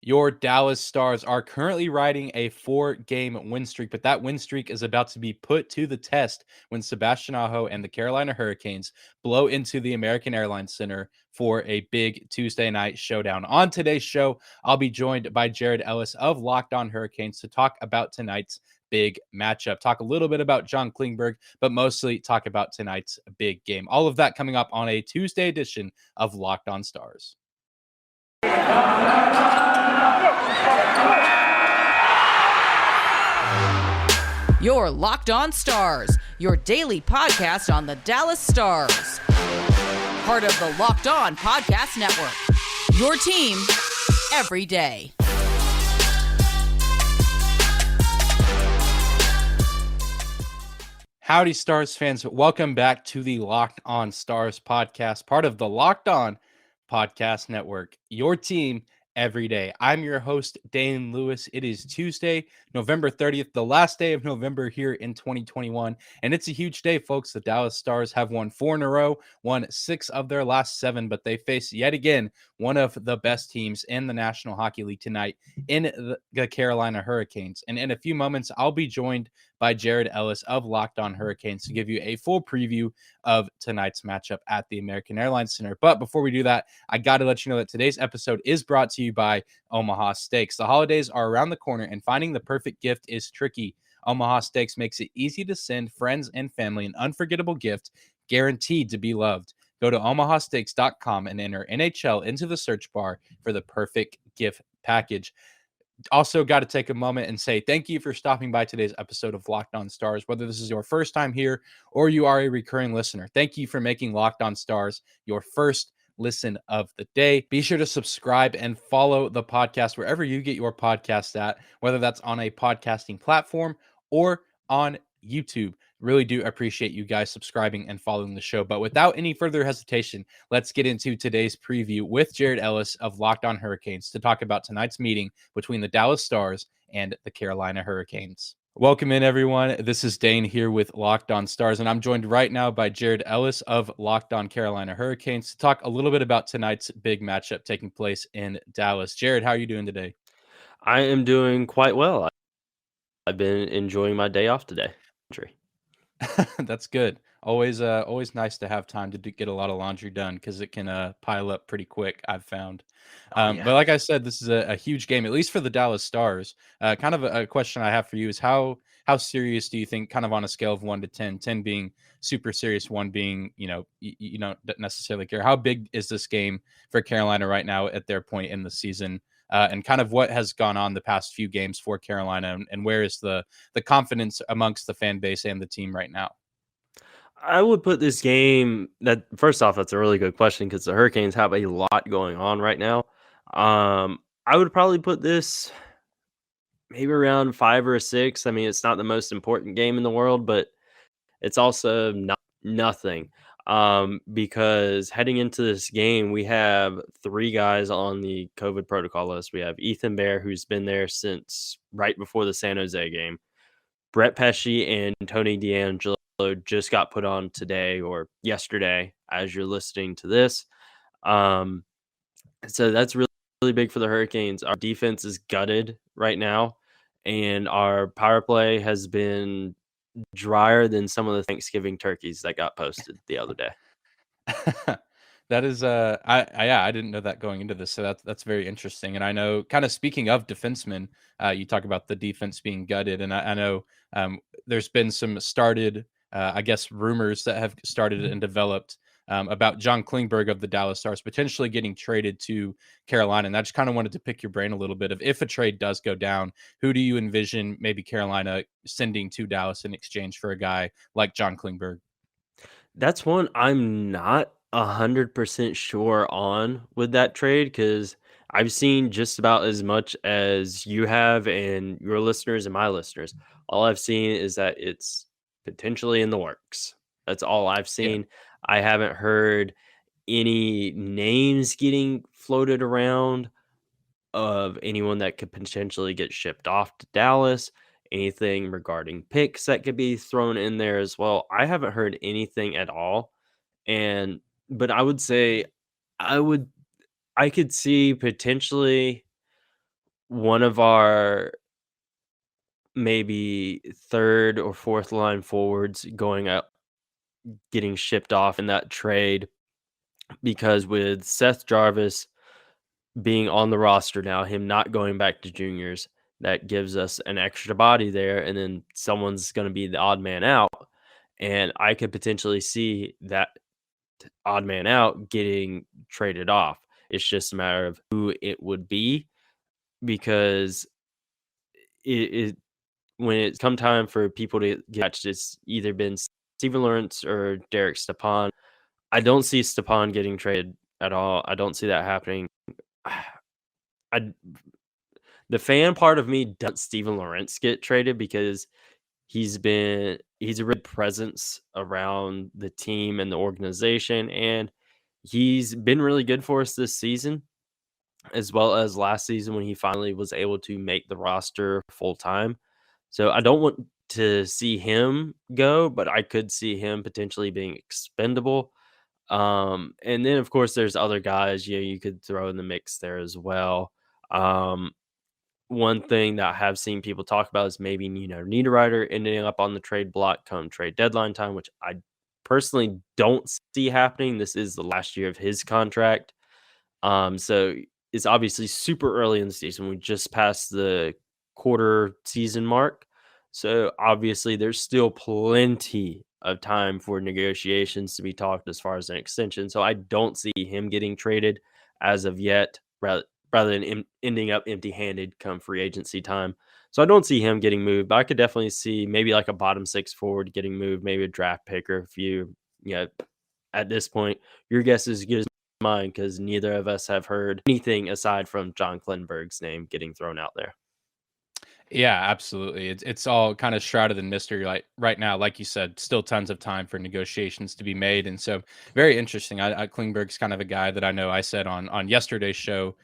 Your Dallas Stars are currently riding a 4-game win streak, but that win streak is about to be put to the test when Sebastian Aho and the Carolina Hurricanes blow into the American Airlines Center for a big Tuesday night showdown. On today's show, I'll be joined by Jared Ellis of Locked On Hurricanes to talk about tonight's big matchup, talk a little bit about John Klingberg, but mostly talk about tonight's big game. All of that coming up on a Tuesday edition of Locked On Stars. You're Locked On Stars, your daily podcast on the Dallas Stars. Part of the Locked On Podcast Network, your team every day. Howdy, Stars fans. Welcome back to the Locked On Stars podcast, part of the Locked On Podcast Network, your team every day. I'm your host, Dane Lewis. It is Tuesday, November 30th, the last day of November here in 2021. And it's a huge day, folks. The Dallas Stars have won 4 in a row, won 6 of their last 7, but they face yet again one of the best teams in the National Hockey League tonight in the Carolina Hurricanes. And in a few moments, I'll be joined by Jared Ellis of Locked On Hurricanes to give you a full preview of tonight's matchup at the American Airlines Center. But before we do that, I got to let you know that today's episode is brought to you by Omaha Steaks. The holidays are around the corner and finding the perfect gift is tricky. Omaha Steaks makes it easy to send friends and family an unforgettable gift guaranteed to be loved. Go to omahasteaks.com and enter NHL into the search bar for the perfect gift package. Also, got to take a moment and say thank you for stopping by today's episode of Locked On Stars. Whether this is your first time here or you are a recurring listener, thank you for making Locked On Stars your first listen of the day. Be sure to subscribe and follow the podcast wherever you get your podcast at, whether that's on a podcasting platform or on YouTube. Really do appreciate you guys subscribing and following the show. But without any further hesitation, let's get into today's preview with Jared Ellis of Locked On Hurricanes to talk about tonight's meeting between the Dallas Stars and the Carolina Hurricanes. Welcome in, everyone. This is Dane here with Locked On Stars, and I'm joined right now by Jared Ellis of Locked On Carolina Hurricanes to talk a little bit about tonight's big matchup taking place in Dallas. Jared, how are you doing today? I am doing quite well. I've been enjoying my day off today. That's good. Always nice to have time to get a lot of laundry done because it can pile up pretty quick, I've found. Yeah. But like I said, this is a huge game, at least for the Dallas Stars. Kind of a question I have for you is how serious do you think, kind of on a scale of 1 to 10, 10 being super serious, 1 being, you don't necessarily care. How big is this game for Carolina right now at their point in the season? And kind of what has gone on the past few games for Carolina, and where is the confidence amongst the fan base and the team right now? I would put this game that first off, that's a really good question because the Hurricanes have a lot going on right now. I would probably put this maybe around 5 or a 6. I mean, it's not the most important game in the world, but it's also nothing. Because heading into this game, we have 3 guys on the COVID protocol list. We have Ethan Bear, who's been there since right before the San Jose game. Brett Pesce and Tony DeAngelo just got put on today or yesterday as you're listening to this. So that's really, really big for the Hurricanes. Our defense is gutted right now, and our power play has been drier than some of the Thanksgiving turkeys that got posted the other day. That is I didn't know that going into this, so that's very interesting. And I know, kind of speaking of defensemen, you talk about the defense being gutted, and I know there's been some started I guess rumors that have started and developed about John Klingberg of the Dallas Stars potentially getting traded to Carolina. And I just kind of wanted to pick your brain a little bit of, if a trade does go down, who do you envision maybe Carolina sending to Dallas in exchange for a guy like John Klingberg? That's one I'm not 100% sure on with that trade because I've seen just about as much as you have and your listeners and my listeners. All I've seen is that it's potentially in the works. That's all I've seen. I haven't heard any names getting floated around of anyone that could potentially get shipped off to Dallas, anything regarding picks that could be thrown in there as well. I haven't heard anything at all. But I would say I could see potentially one of our maybe third or fourth line forwards going up, getting shipped off in that trade, because with Seth Jarvis being on the roster now, him not going back to juniors, that gives us an extra body there, and then someone's going to be the odd man out. And I could potentially see that odd man out getting traded off. It's just a matter of who it would be, because it when it's come time for people to get matched, it's either been Steven Lawrence or Derek Stepan. I don't see Stepan getting traded at all. I don't see that happening. I The fan part of me doesn't Steven Lawrence get traded, because he's a real presence around the team and the organization, and he's been really good for us this season, as well as last season when he finally was able to make the roster full time. So I don't want to see him go, but I could see him potentially being expendable. And then of course there's other guys you could throw in the mix there as well. One thing that I have seen people talk about is maybe Niederreiter ending up on the trade block come trade deadline time, which I personally don't see happening. This is the last year of his contract. So it's obviously super early in the season. We just passed the quarter season mark. So obviously there's still plenty of time for negotiations to be talked as far as an extension. So I don't see him getting traded as of yet, rather than ending up empty-handed come free agency time. So I don't see him getting moved, but I could definitely see maybe like a bottom six forward getting moved, maybe a draft pick or a few. At this point, your guess is as good as mine, because neither of us have heard anything aside from John Klingberg's name getting thrown out there. Yeah, absolutely. It's all kind of shrouded in mystery. Like right now, like you said, still tons of time for negotiations to be made, and so very interesting. Klingberg's kind of a guy that I know. I said on yesterday's show,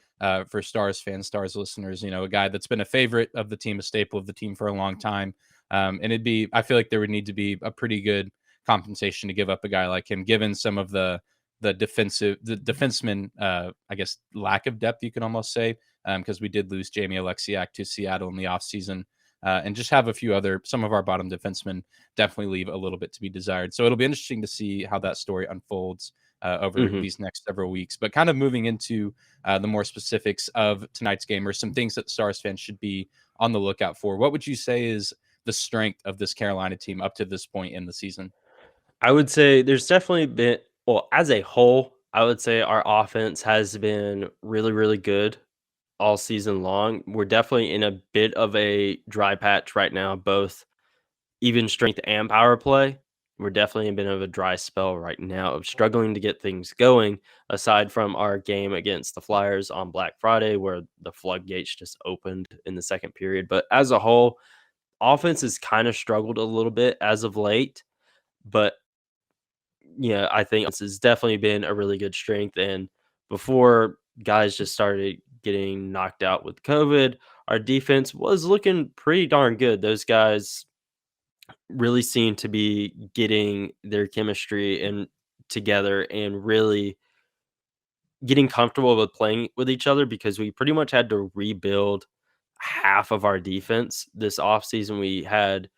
for Stars fans, Stars listeners, a guy that's been a favorite of the team, a staple of the team for a long time. And I feel like there would need to be a pretty good compensation to give up a guy like him, given some of the defenseman, I guess, lack of depth, you can almost say, because we did lose Jamie Alexiak to Seattle in the offseason, and just have some of our bottom defensemen definitely leave a little bit to be desired. So it'll be interesting to see how that story unfolds over these next several weeks. But kind of moving into the more specifics of tonight's game, or some things that Stars fans should be on the lookout for. What would you say is the strength of this Carolina team up to this point in the season? I would say there's definitely been, well, as a whole, I would say our offense has been really, really good all season long. We're definitely in a bit of a dry patch right now, both even strength and power play. We're definitely in a bit of a dry spell right now of struggling to get things going, aside from our game against the Flyers on Black Friday, where the floodgates just opened in the second period. But as a whole, offense has kind of struggled a little bit as of late. But yeah, I think this has definitely been a really good strength. And before guys just started getting knocked out with COVID, our defense was looking pretty darn good. Those guys really seem to be getting their chemistry and together, and really getting comfortable with playing with each other, because we pretty much had to rebuild half of our defense this offseason. We had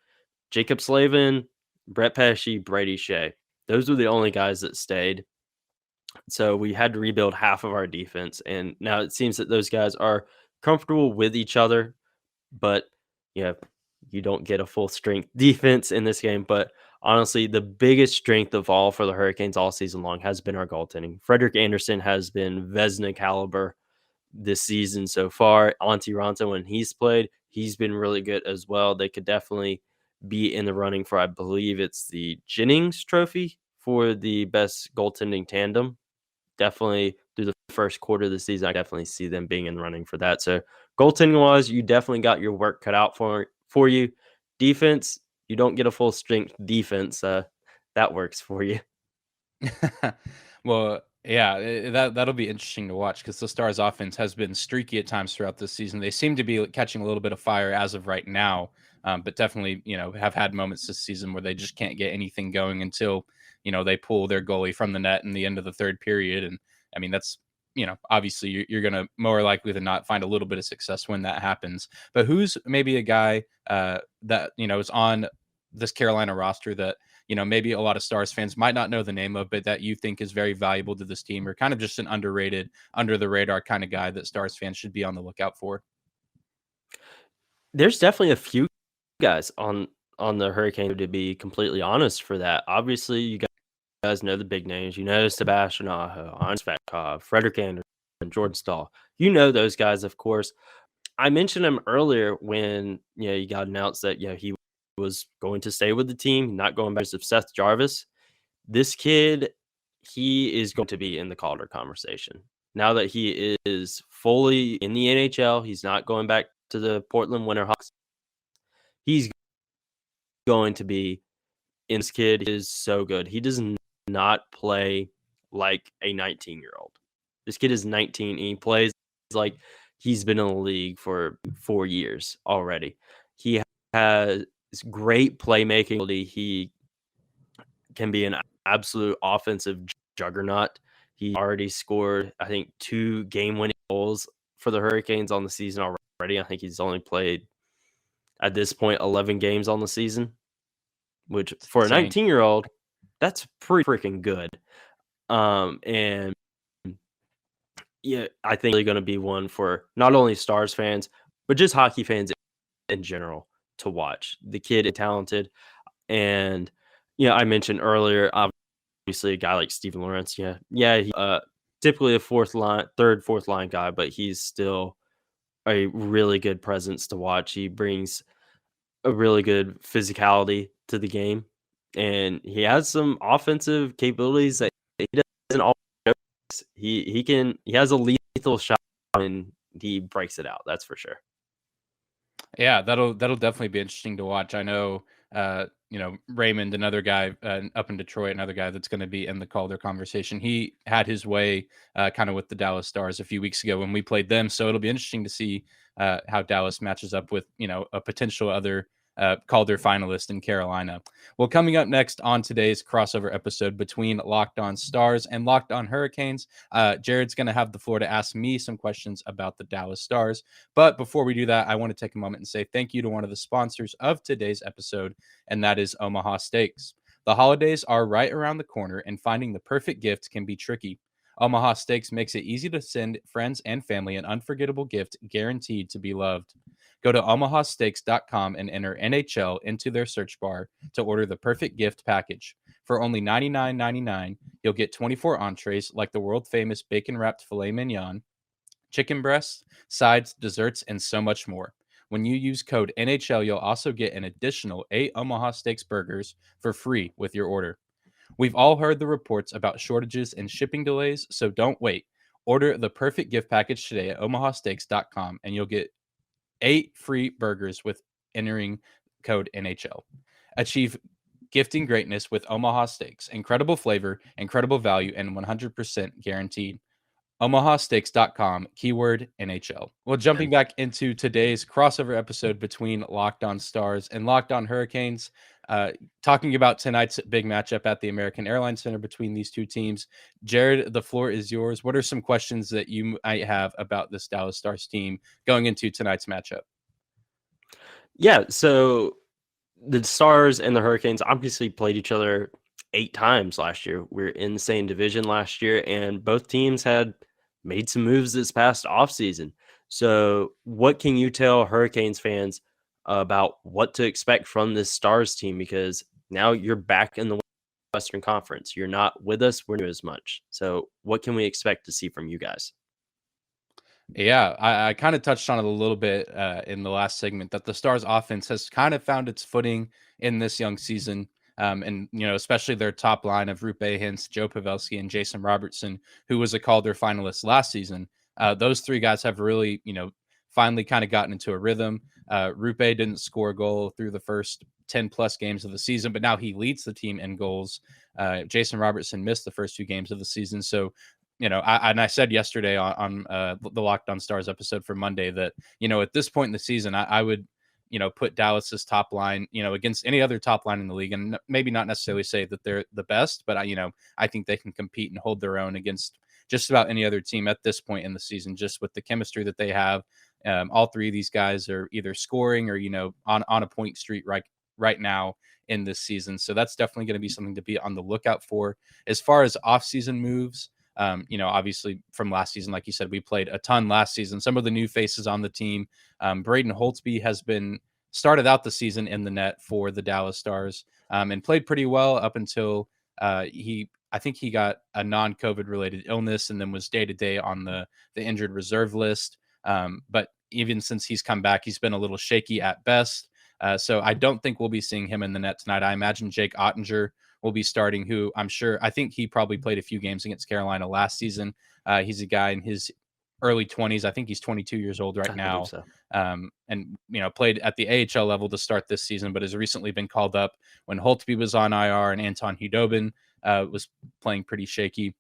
Jacob Slavin, Brett Pesce, Brady Shea. Those were the only guys that stayed. So we had to rebuild half of our defense. And now it seems that those guys are comfortable with each other. But you don't get a full strength defense in this game. But honestly, the biggest strength of all for the Hurricanes all season long has been our goaltending. Frederik Andersen has been Vezina caliber this season so far. Antti Raanta, when he's played, he's been really good as well. They could definitely be in the running for, I believe it's the Jennings Trophy for the best goaltending tandem. Definitely through the first quarter of the season, I definitely see them being in the running for that. So goaltending wise, you definitely got your work cut out for you. Defense, you don't get a full strength defense. That works for you. Well, yeah, that'll be interesting to watch, because the Stars offense has been streaky at times throughout this season. They seem to be catching a little bit of fire as of right now, but definitely, have had moments this season where they just can't get anything going until, they pull their goalie from the net in the end of the third period. And I mean, that's obviously you're going to more likely than not find a little bit of success when that happens. But who's maybe a guy that, is on this Carolina roster that, maybe a lot of Stars fans might not know the name of, but that you think is very valuable to this team, or kind of just an underrated, under the radar kind of guy that Stars fans should be on the lookout for? There's definitely a few guys on the Hurricane, to be completely honest, for that. Obviously, you guys know the big names. You know Sebastian Aho, Hans Svetkov, Frederick Anderson, Jordan Stahl. You know those guys, of course. I mentioned him earlier when you got announced that he was going to stay with the team, not going back to Seth Jarvis. This kid, he is going to be in the Calder conversation. Now that he is fully in the NHL, he's not going back to the Portland Winterhawks. He's going to be in. This kid is so good. He does not play like a 19-year-old. This kid is 19 and he plays like he's been in the league for 4 years already. He has great playmaking ability. He can be an absolute offensive juggernaut. He already scored, I think, 2 game-winning goals for the Hurricanes on the season already. I think he's only played, at this point, 11 games on the season, which for a 19-year-old, that's pretty freaking good. And yeah, I think it's going to be one for not only Stars fans, but just hockey fans in general to watch. The kid is talented. And, I mentioned earlier, obviously a guy like Steven Lawrence. He, typically a third, fourth line guy, but he's still a really good presence to watch. He brings a really good physicality to the game, and he has some offensive capabilities that he doesn't always. He has a lethal shot and he breaks it out. That's for sure. Yeah, that'll definitely be interesting to watch. I know, Raymond, another guy up in Detroit, another guy that's going to be in the Calder conversation. He had his way kind of with the Dallas Stars a few weeks ago when we played them. So it'll be interesting to see how Dallas matches up with, a potential other Calder finalist in Carolina. Well, coming up next on today's crossover episode between Locked On Stars and Locked On Hurricanes, Jared's going to have the floor to ask me some questions about the Dallas Stars. But before we do that, I want to take a moment and say thank you to one of the sponsors of today's episode, and that is Omaha Steaks. The holidays are right around the corner, and finding the perfect gift can be tricky. Omaha Steaks makes it easy to send friends and family an unforgettable gift guaranteed to be loved. Go to omahasteaks.com and enter NHL into their search bar to order the perfect gift package. For only $99.99, you'll get 24 entrees like the world-famous bacon-wrapped filet mignon, chicken breasts, sides, desserts, and so much more. When you use code NHL, you'll also get an additional 8 Omaha Steaks burgers for free with your order. We've all heard the reports about shortages and shipping delays, so don't wait. Order the perfect gift package today at omahasteaks.com and you'll get 8 free burgers with entering code NHL. Achieve gifting greatness with Omaha Steaks. Incredible flavor, incredible value, and 100% guaranteed. omahasteaks.com, keyword NHL. Well, jumping back into today's crossover episode between Locked On Stars and Locked On Hurricanes, talking about tonight's big matchup at the American Airlines Center between these two teams. Jared, the floor is yours. What are some questions that you might have about this Dallas Stars team going into tonight's matchup? Yeah, so the Stars and the Hurricanes obviously played each other 8 times last year. We're in the same division last year, and both teams had made some moves this past offseason. So what can you tell Hurricanes fans about what to expect from this Stars team? Because now you're back in the Western Conference. You're not with us. We're not as much. So what can we expect to see from you guys? Yeah, I kind of touched on it a little bit in the last segment that the Stars offense has kind of found its footing in this young season. And, especially their top line of Rupe Hintz, Joe Pavelski, and Jason Robertson, who was a Calder finalist last season. Those 3 guys have really, finally kind of gotten into a rhythm. Rupe didn't score a goal through the first 10 plus games of the season, but now he leads the team in goals. Jason Robertson missed the first 2 games of the season. So, I said yesterday on the Locked On Stars episode for Monday that, at this point in the season, I would, put Dallas's top line, against any other top line in the league, and maybe not necessarily say that they're the best, but I think they can compete and hold their own against just about any other team at this point in the season, just with the chemistry that they have. All three of these guys are either scoring or, on a point streak right now in this season. So that's definitely going to be something to be on the lookout for. As far as offseason moves, obviously from last season, like you said, we played a ton last season. Some of the new faces on the team, Braden Holtzby has been started out the season in the net for the Dallas Stars, and played pretty well up until I think he got a non-COVID related illness and then was day to day on the injured reserve list. But even since he's come back, he's been a little shaky at best. So I don't think we'll be seeing him in the net tonight. I imagine Jake Ottinger will be starting, who I think he probably played a few games against Carolina last season. He's a guy in his early 20s. I think he's 22 years old right now. So. And, played at the AHL level to start this season, but has recently been called up when Holtby was on IR and Anton Hudobin was playing pretty shaky.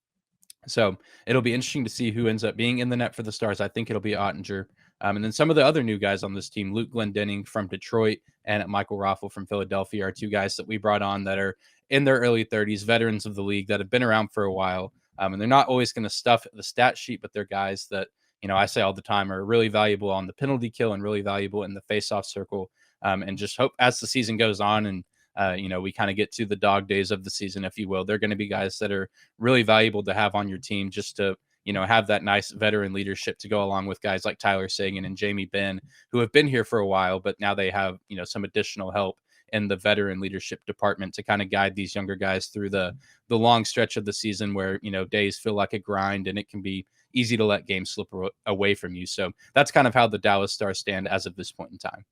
So it'll be interesting to see who ends up being in the net for the Stars. I think it'll be Ottinger. And then some of the other new guys on this team, Luke Glendening from Detroit and Michael Raffel from Philadelphia, are two guys that we brought on that are in their early 30s, veterans of the league that have been around for a while. And they're not always going to stuff the stat sheet, but they're guys that, I say all the time are really valuable on the penalty kill and really valuable in the face-off circle. And just hope as the season goes on and, we kind of get to the dog days of the season, if you will, they're going to be guys that are really valuable to have on your team just to, have that nice veteran leadership to go along with guys like Tyler Seguin and Jamie Benn, who have been here for a while, but now they have, some additional help in the veteran leadership department to kind of guide these younger guys through the long stretch of the season where, days feel like a grind and it can be easy to let games slip away from you. So that's kind of how the Dallas Stars stand as of this point in time.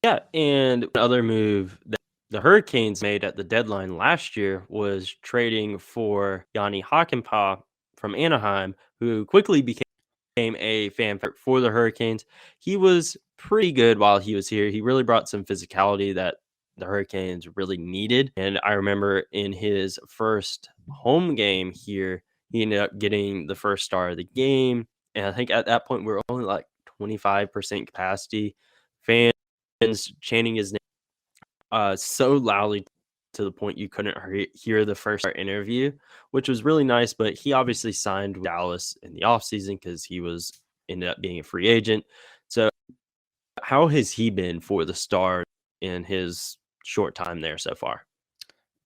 Yeah. And another move that the Hurricanes made at the deadline last year was trading for Yanni Hakanpää from Anaheim, who quickly became a fan favorite for the Hurricanes. He was pretty good while he was here. He really brought some physicality that the Hurricanes really needed. And I remember in his first home game here, he ended up getting the first star of the game. And I think at that point, we were only like 25% capacity. Fans chanting his name so loudly to the point you couldn't hear the first interview, which was really nice. But he obviously signed with Dallas in the offseason because he ended up being a free agent. So how has he been for the Stars in his short time there so far?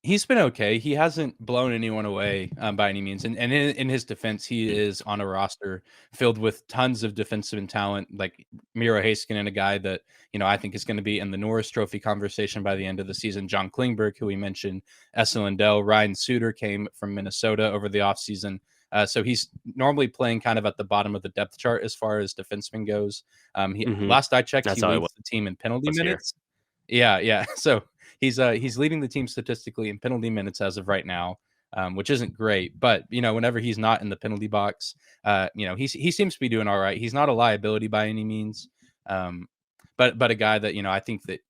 He's been okay. He hasn't blown anyone away by any means. And in his defense, he is on a roster filled with tons of defensive talent, like Miro Heiskanen, a guy that, I think is going to be in the Norris Trophy conversation by the end of the season. John Klingberg, who we mentioned, Essen Lindell, Ryan Suter came from Minnesota over the offseason. So he's normally playing kind of at the bottom of the depth chart as far as defenseman goes. Last I checked, he leads the team in penalty minutes. Yeah. So he's leading the team statistically in penalty minutes as of right now, which isn't great. But whenever he's not in the penalty box, he seems to be doing all right. He's not a liability by any means, but a guy that I think that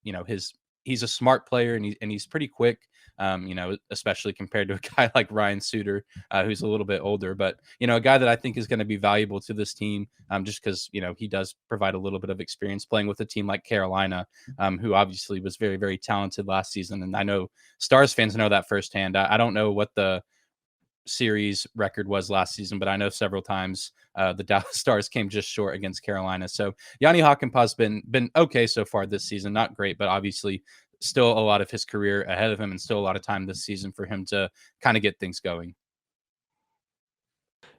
he's a smart player and he's pretty quick. Especially compared to a guy like Ryan Suter, who's a little bit older, but, a guy that I think is going to be valuable to this team, just because, he does provide a little bit of experience playing with a team like Carolina, who obviously was very, very talented last season. And I know Stars fans know that firsthand. I don't know what the series record was last season, but I know several times the Dallas Stars came just short against Carolina. So Yanni Hakanpää's been okay so far this season, not great, but obviously still a lot of his career ahead of him and still a lot of time this season for him to kind of get things going.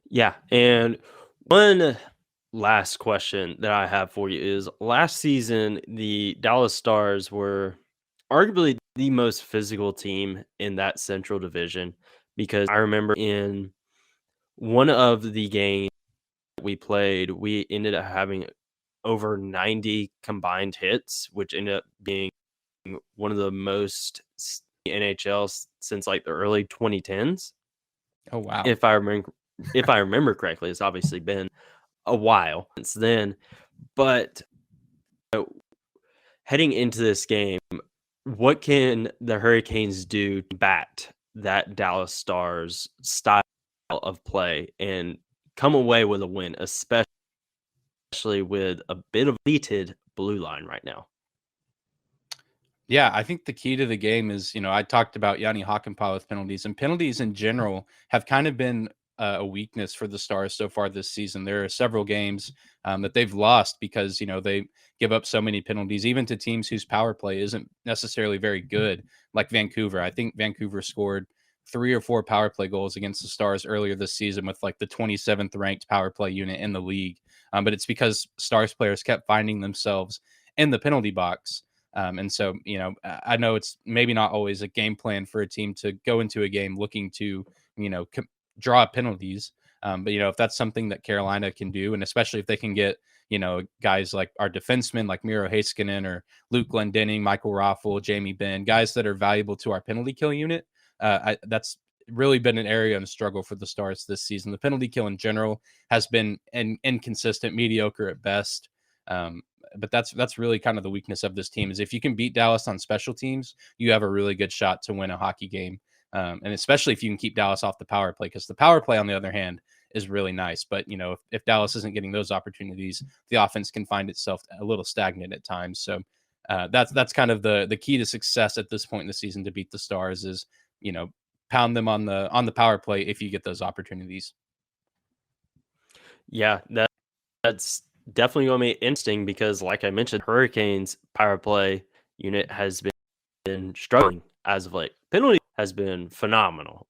Yeah. And one last question that I have for you is last season, the Dallas Stars were arguably the most physical team in that Central Division, because I remember in one of the games we played, we ended up having over 90 combined hits, which ended up being one of the most NHL since like the early 2010s. Oh wow! If I remember correctly, it's obviously been a while since then. But heading into this game, what can the Hurricanes do to bat that Dallas Stars style of play and come away with a win, especially with a bit of depleted blue line right now? Yeah, I think the key to the game is, I talked about Yanni Hakanpää with penalties, and penalties in general have kind of been a weakness for the Stars so far this season. There are several games that they've lost because, they give up so many penalties, even to teams whose power play isn't necessarily very good, like Vancouver. I think Vancouver scored 3 or 4 power play goals against the Stars earlier this season with like the 27th ranked power play unit in the league. But it's because Stars players kept finding themselves in the penalty box. And so, I know it's maybe not always a game plan for a team to go into a game looking to, draw penalties. But, if that's something that Carolina can do, and especially if they can get, guys like our defensemen, like Miro Heiskanen or Luke Glendening, Michael Raffle, Jamie Benn, guys that are valuable to our penalty kill unit, that's really been an area of struggle for the Stars this season. The penalty kill in general has been inconsistent, mediocre at best. But that's really kind of the weakness of this team is if you can beat Dallas on special teams, you have a really good shot to win a hockey game. And especially if you can keep Dallas off the power play, because the power play, on the other hand, is really nice. But, if Dallas isn't getting those opportunities, the offense can find itself a little stagnant at times. So that's kind of the key to success at this point in the season to beat the Stars is, pound them on the power play if you get those opportunities. Yeah, that's definitely going to be interesting because, like I mentioned, Hurricanes power play unit has been struggling as of late. Penalty has been phenomenal,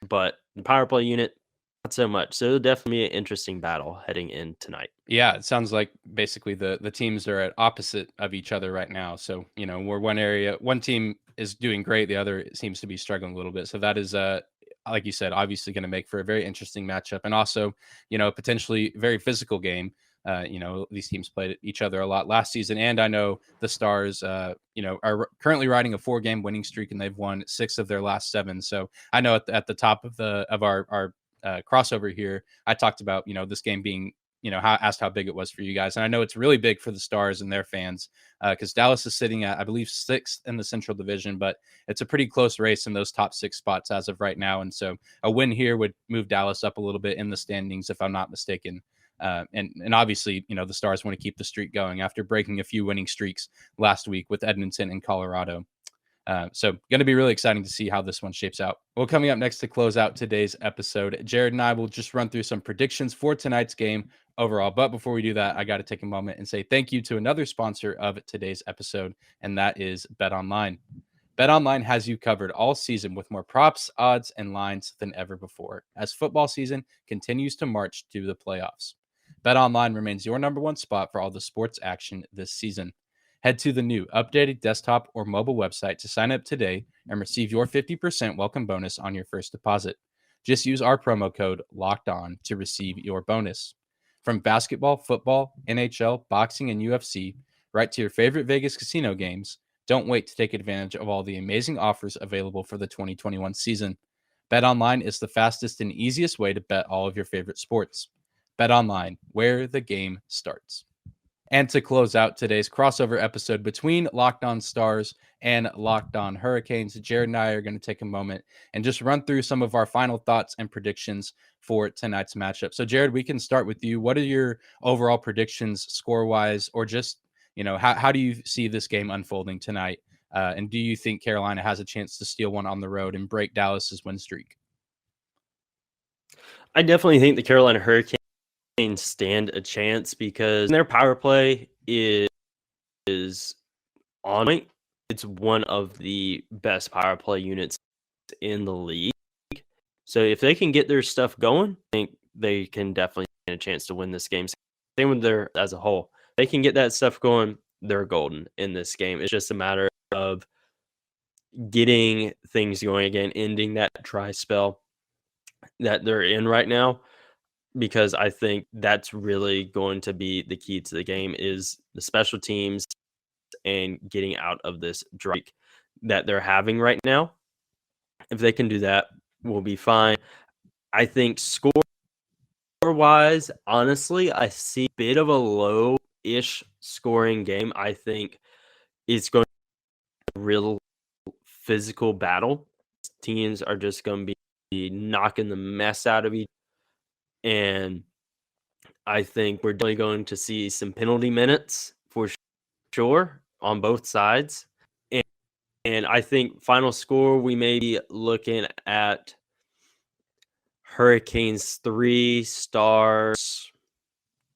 but the power play unit not so much. So it'll definitely be an interesting battle heading in tonight. Yeah, it sounds like basically the teams are at opposite of each other right now. So, where one team is doing great, the other seems to be struggling a little bit. So that is like you said, obviously going to make for a very interesting matchup and also, potentially very physical game. These teams played each other a lot last season. And I know the Stars, are currently riding a 4-game winning streak and they've won 6 of their last 7. So I know at the top of our crossover here, I talked about, this game being, asked how big it was for you guys. And I know it's really big for the Stars and their fans because Dallas is sitting at, I believe, 6th in the Central Division, but it's a pretty close race in those top 6 spots as of right now. And so a win here would move Dallas up a little bit in the standings, if I'm not mistaken. And obviously, the Stars want to keep the streak going after breaking a few winning streaks last week with Edmonton and Colorado. So going to be really exciting to see how this one shapes out. Well, coming up next to close out today's episode, Jared and I will just run through some predictions for tonight's game overall. But before we do that, I got to take a moment and say thank you to another sponsor of today's episode, and that is BetOnline. BetOnline has you covered all season with more props, odds, and lines than ever before as football season continues to march to the playoffs. BetOnline remains your number one spot for all the sports action this season. Head to the new updated desktop or mobile website to sign up today and receive your 50% welcome bonus on your first deposit. Just use our promo code LOCKEDON to receive your bonus. From basketball, football, NHL, boxing, and UFC, right to your favorite Vegas casino games, don't wait to take advantage of all the amazing offers available for the 2021 season. BetOnline is the fastest and easiest way to bet all of your favorite sports. BetOnline, where the game starts. And to close out today's crossover episode between Locked On Stars and Locked On Hurricanes, Jared and I are going to take a moment and just run through some of our final thoughts and predictions for tonight's matchup. So, Jared, we can start with you. What are your overall predictions score-wise, or just, how do you see this game unfolding tonight? And do you think Carolina has a chance to steal one on the road and break Dallas's win streak? I definitely think the Carolina Hurricanes stand a chance because their power play is on point. It's one of the best power play units in the league. So if they can get their stuff going, I think they can definitely get a chance to win this game. Same with their as a whole. They can get that stuff going, they're golden in this game. It's just a matter of getting things going again, ending that dry spell that they're in right now. Because I think that's really going to be the key to the game is the special teams and getting out of this drought that they're having right now. If they can do that, we'll be fine. I think score-wise, honestly, I see a bit of a low-ish scoring game. I think it's going to be a real physical battle. Teams are just going to be knocking the mess out of each other. And I think we're definitely going to see some penalty minutes for sure. on both sides. And I think final score, we may be looking at Hurricanes 3, Stars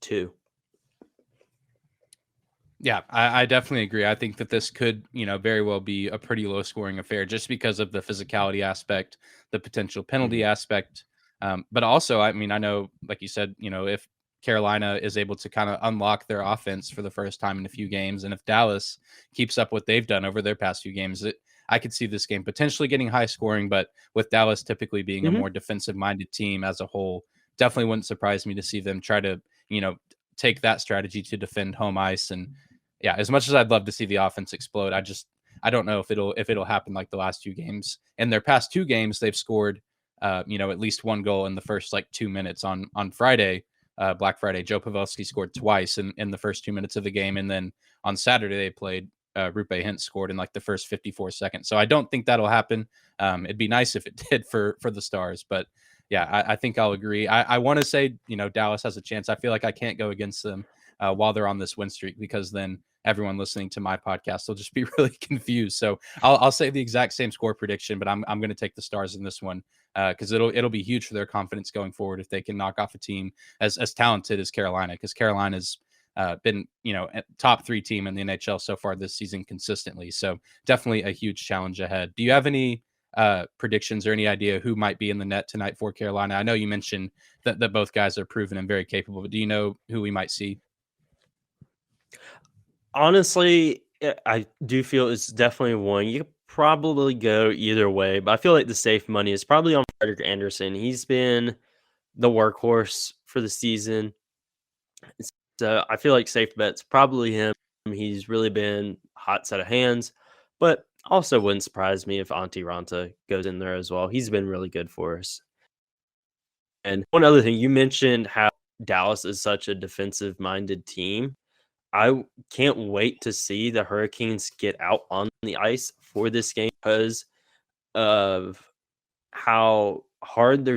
2. Yeah, I definitely agree. I think that this could, very well be a pretty low scoring affair just because of the physicality aspect, the potential penalty aspect. But also, I mean, I know, like you said, if Carolina is able to kind of unlock their offense for the first time in a few games, and if Dallas keeps up what they've done over their past few games, I could see this game potentially getting high scoring. But with Dallas typically being a more defensive minded team as a whole, definitely wouldn't surprise me to see them try to, take that strategy to defend home ice. And yeah, as much as I'd love to see the offense explode, I don't know if it'll happen like the last two games. In their past two games, they've scored at least one goal in the first like 2 minutes. On Friday, Black Friday, Joe Pavelski scored twice in the first 2 minutes of the game, and then on Saturday they played. Rupe Hintz scored in like the first 54 seconds. So I don't think that'll happen. It'd be nice if it did for the Stars, but yeah, I think I'll agree. I want to say Dallas has a chance. I feel like I can't go against them while they're on this win streak, because then everyone listening to my podcast will just be really confused. So I'll say the exact same score prediction, but I'm going to take the Stars in this one because it'll be huge for their confidence going forward if they can knock off a team as talented as Carolina, because Carolina's been a top 3 team in the NHL so far this season consistently. So definitely a huge challenge ahead. Do you have any predictions or any idea who might be in the net tonight for Carolina? I know you mentioned that both guys are proven and very capable, but do you know who we might see? Honestly, I do feel it's definitely one. You could probably go either way, but I feel like the safe money is probably on Frederik Andersen. He's been the workhorse for the season. So I feel like safe bet's probably him. He's really been hot set of hands, but also wouldn't surprise me if Antti Ranta goes in there as well. He's been really good for us. And one other thing, you mentioned how Dallas is such a defensive-minded team. I can't wait to see the Hurricanes get out on the ice for this game because of how hard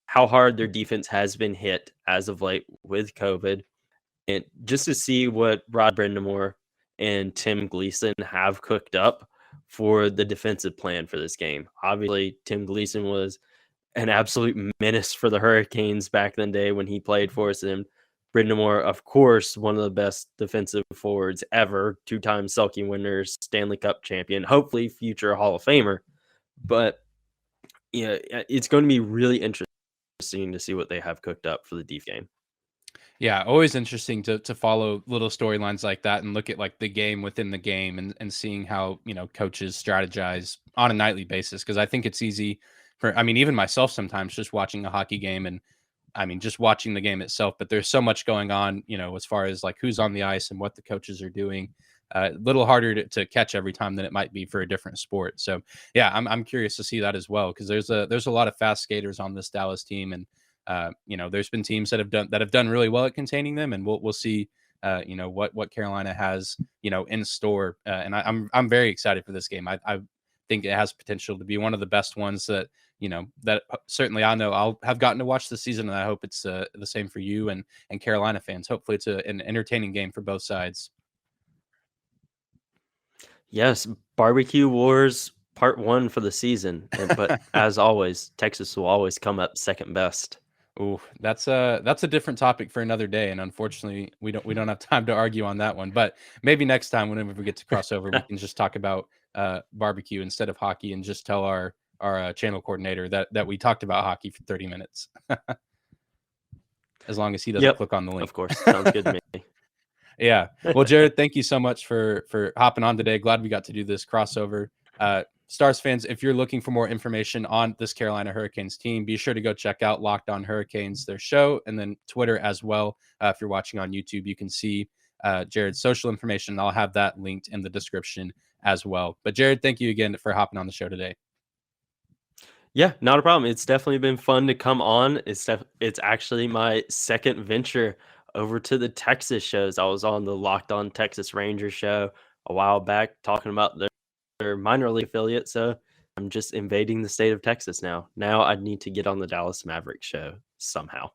how hard their defense has been hit as of late with COVID. And just to see what Rod Brindamore and Tim Gleason have cooked up for the defensive plan for this game. Obviously, Tim Gleason was an absolute menace for the Hurricanes back in the day when he played for us. And Brindamore, of course, one of the best defensive forwards ever, 2-time Selke winners, Stanley Cup champion, hopefully future Hall of Famer. But yeah, it's going to be really interesting to see what they have cooked up for the Deef game. Yeah, always interesting to follow little storylines like that and look at like the game within the game and seeing how, coaches strategize on a nightly basis. Cause I think it's easy even myself sometimes just watching a hockey game and just watching the game itself, but there's so much going on, as far as like who's on the ice and what the coaches are doing. A little harder to catch every time than it might be for a different sport. So yeah, I'm curious to see that as well. Cause there's a lot of fast skaters on this Dallas team, and there's been teams that have done really well at containing them, and we'll see, what Carolina has, in store. And I'm very excited for this game. I think it has potential to be one of the best ones that certainly I know I'll have gotten to watch this season, and I hope it's the same for you and Carolina fans. Hopefully, it's an entertaining game for both sides. Yes, Barbecue Wars Part 1 for the season, but as always, Texas will always come up second best. Oh, that's a different topic for another day, and unfortunately, we don't have time to argue on that one. But maybe next time, whenever we get to crossover, we can just talk about barbecue instead of hockey, and just tell our channel coordinator that we talked about hockey for 30 minutes. As long as he doesn't click on the link. Of course, sounds good to me. Yeah. Well, Jared, thank you so much for hopping on today. Glad we got to do this crossover. Stars fans, if you're looking for more information on this Carolina Hurricanes team, be sure to go check out Locked On Hurricanes, their show, and then Twitter as well. If you're watching on YouTube, you can see Jared's social information. I'll have that linked in the description as well. But Jared, thank you again for hopping on the show today. Yeah, not a problem. It's definitely been fun to come on. It's actually my second venture over to the Texas shows. I was on the Locked On Texas Rangers show a while back talking about their minor league affiliate. So I'm just invading the state of Texas now. Now I need to get on the Dallas Mavericks show somehow.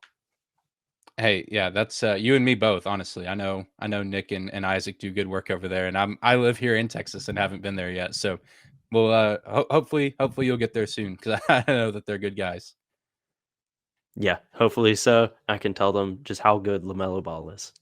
Hey, yeah, that's you and me both. Honestly, I know Nick and Isaac do good work over there, and I live here in Texas and haven't been there yet. So, well, hopefully you'll get there soon because I know that they're good guys. Yeah, hopefully so. I can tell them just how good LaMelo Ball is.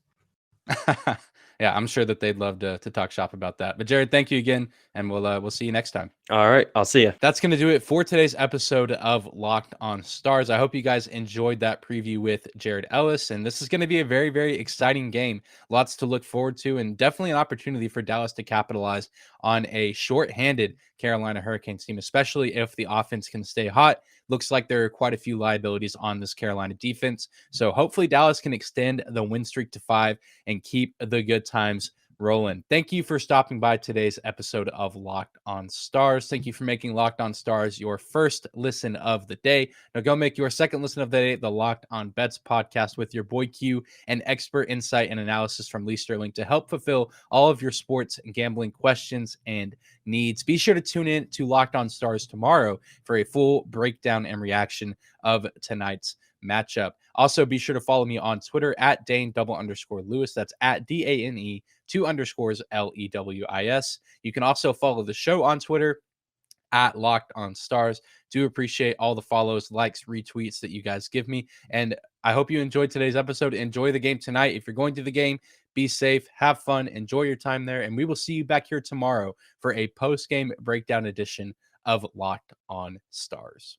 Yeah, I'm sure that they'd love to talk shop about that. But Jared, thank you again, and we'll see you next time. All right, I'll see you. That's going to do it for today's episode of Locked on Stars. I hope you guys enjoyed that preview with Jared Ellis. And this is going to be a very, very exciting game. Lots to look forward to, and definitely an opportunity for Dallas to capitalize on a shorthanded Carolina Hurricanes team, especially if the offense can stay hot. Looks like there are quite a few liabilities on this Carolina defense. So hopefully Dallas can extend the win streak to 5 and keep the good times rolling. Thank you for stopping by today's episode of Locked on Stars. Thank you for making Locked on Stars your first listen of the day. Now go make your second listen of the day, the Locked on Bets podcast with your boy Q and expert insight and analysis from Lee Sterling to help fulfill all of your sports and gambling questions and needs. Be sure to tune in to Locked on Stars tomorrow for a full breakdown and reaction of tonight's matchup. Also, be sure to follow me on Twitter at Dane_Lewis. That's at DANE 2_LEWIS. You can also follow the show on Twitter at Locked on Stars. Do appreciate all the follows, likes, retweets that you guys give me. And I hope you enjoyed today's episode. Enjoy the game tonight. If you're going to the game, be safe, have fun, enjoy your time there. And we will see you back here tomorrow for a post-game breakdown edition of Locked on Stars.